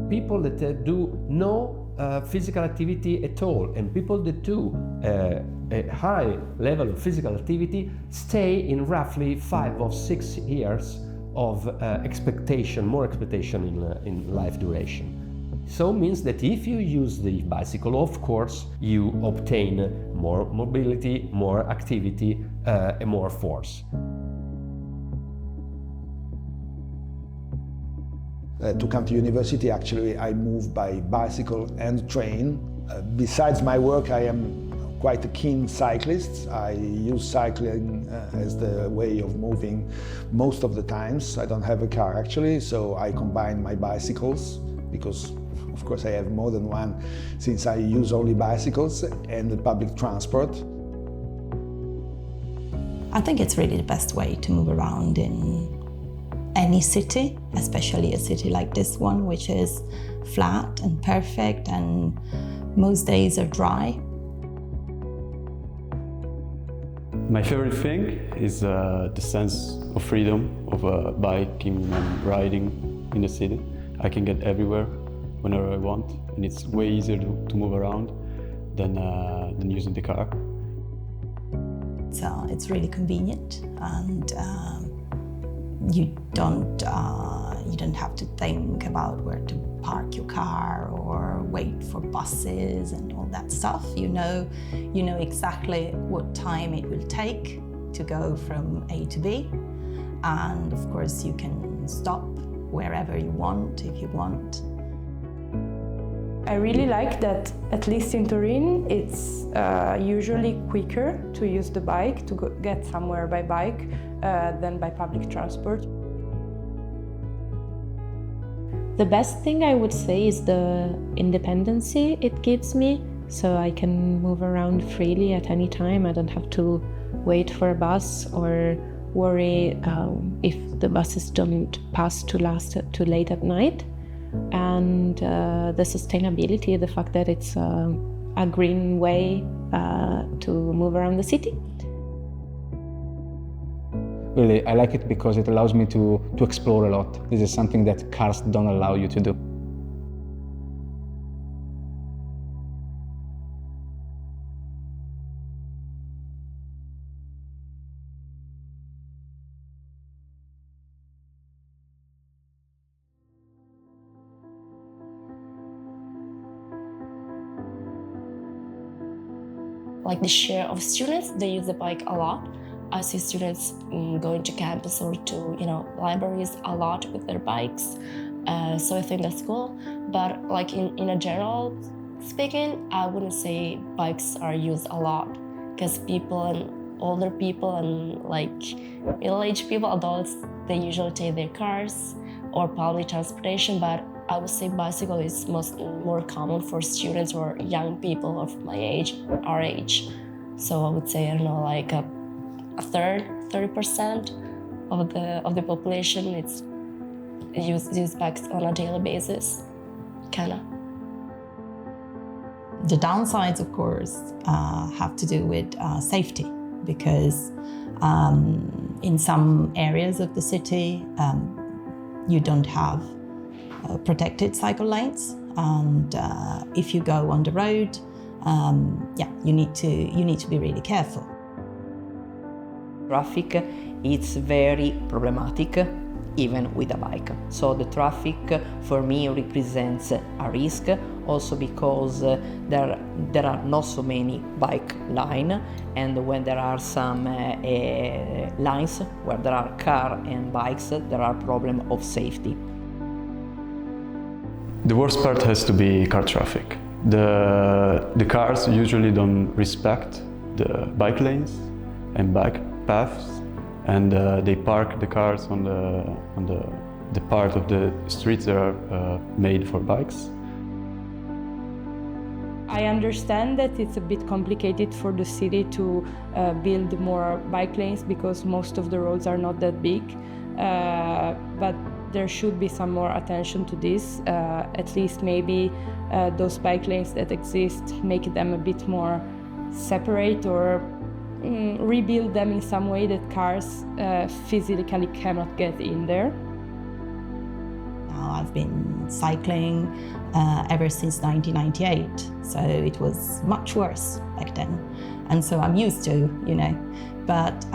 people that do no physical activity at all, and people that do a high level of physical activity stay in roughly 5 or 6 years of more expectation in life duration. So means that if you use the bicycle, of course, you obtain more mobility, more activity, and more force. To come to university, actually, I move by bicycle and train. Besides my work, I am quite a keen cyclist. I use cycling as the way of moving most of the times. I don't have a car, actually, so I combine my bicycles, because of course I have more than one, since I use only bicycles, and the public transport. I think it's really the best way to move around in any city, especially a city like this one, which is flat and perfect, and most days are dry. My favorite thing is the sense of freedom of biking and riding in the city. I can get everywhere whenever I want, and it's way easier to move around than using the car. It's really convenient, and you don't have to think about where to park your car or wait for buses and all that stuff. You know exactly what time it will take to go from A to B, and of course you can stop wherever you want if you want. I really like that, at least in Turin, it's usually quicker to use the bike, to get somewhere by bike, than by public transport. The best thing I would say is the independency it gives me, so I can move around freely at any time. I don't have to wait for a bus or worry if the buses don't pass too late at night. And the sustainability, the fact that it's a green way to move around the city. Really, I like it because it allows me to explore a lot. This is something that cars don't allow you to do. Like the share of students, they use the bike a lot. I see students going to campus or to libraries a lot with their bikes. So I think that's cool. But like in a general speaking, I wouldn't say bikes are used a lot, because people and older people and like middle-aged people, adults, they usually take their cars or public transportation. But I would say bicycle is more common for students or young people of my age, our age. So I would say, I don't know, like a third, 30% of the population use bikes on a daily basis, kinda. The downsides, of course, have to do with safety, because in some areas of the city, you don't have protected cycle lanes, and if you go on the road, you need to be really careful. Traffic, it's very problematic, even with a bike. So the traffic for me represents a risk, also because there are not so many bike lines, and when there are some lines where there are cars and bikes, there are problems of safety. The worst part has to be car traffic. The cars usually don't respect the bike lanes and bike paths, and they park the cars on the part of the streets that are made for bikes. I understand that it's a bit complicated for the city to build more bike lanes, because most of the roads are not that big, but there should be some more attention to this. At least maybe those bike lanes that exist, make them a bit more separate, or rebuild them in some way that cars physically cannot get in there. Now I've been cycling ever since 1998, so it was much worse back then. And so I'm used to, you know. But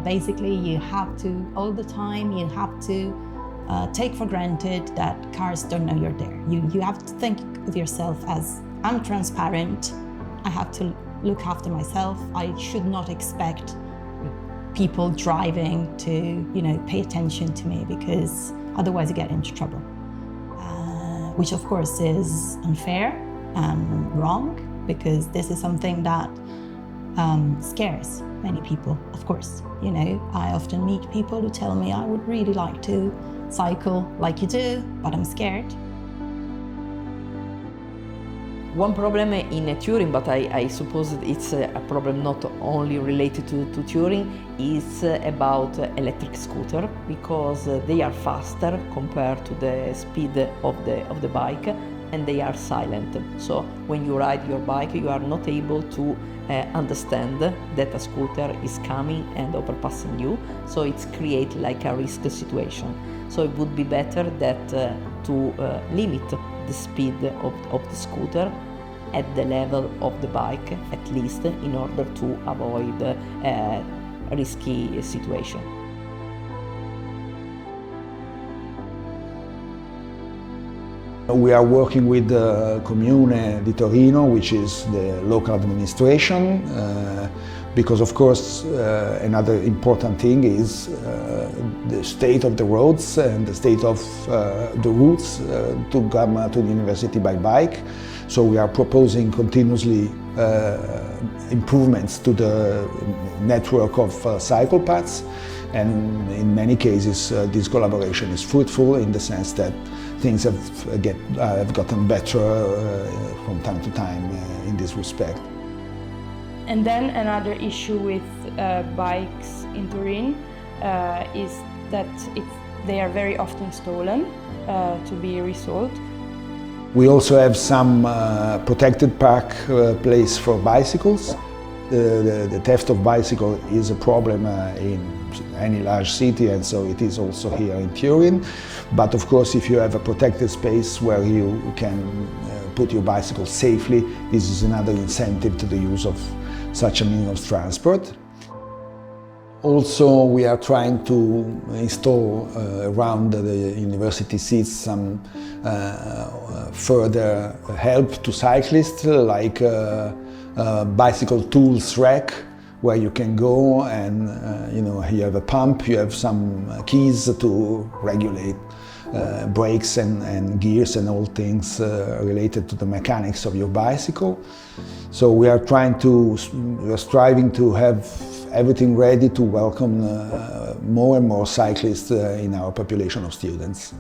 basically you have to, all the time, you have to take for granted that cars don't know you're there. You have to think of yourself as, I'm transparent, I have to look after myself, I should not expect people driving to, you know, pay attention to me, because otherwise I get into trouble. Which of course is unfair and wrong, because this is something that scares many people, of course. You know, I often meet people who tell me, I would really like to cycle like you do, but I'm scared. One problem in Turim, but I suppose it's a problem not only related to Turim, is about electric scooter, because they are faster compared to the speed of the bike, and they are silent. So when you ride your bike, you are not able to understand that a scooter is coming and overpassing you. So it's create like a risk situation. So it would be better that to limit the speed of the scooter at the level of the bike, at least, in order to avoid a risky situation. We are working with the Comune di Torino, which is the local administration, because of course another important thing is the state of the roads and the state of the routes to come to the university by bike. So we are proposing continuously improvements to the network of cycle paths, and in many cases this collaboration is fruitful in the sense that things have gotten better from time to time in this respect. And then another issue with bikes in Turin is that they are very often stolen to be resold. We also have some protected park place for bicycles. The theft of bicycle is a problem in any large city, and so it is also here in Turin. But of course, if you have a protected space where you can put your bicycle safely, this is another incentive to the use of such a means of transport. Also, we are trying to install around the university seats some further help to cyclists, like bicycle tools rack, where you can go and you have a pump, you have some keys to regulate brakes and gears and all things related to the mechanics of your bicycle. So we are striving to have everything ready to welcome more and more cyclists in our population of students.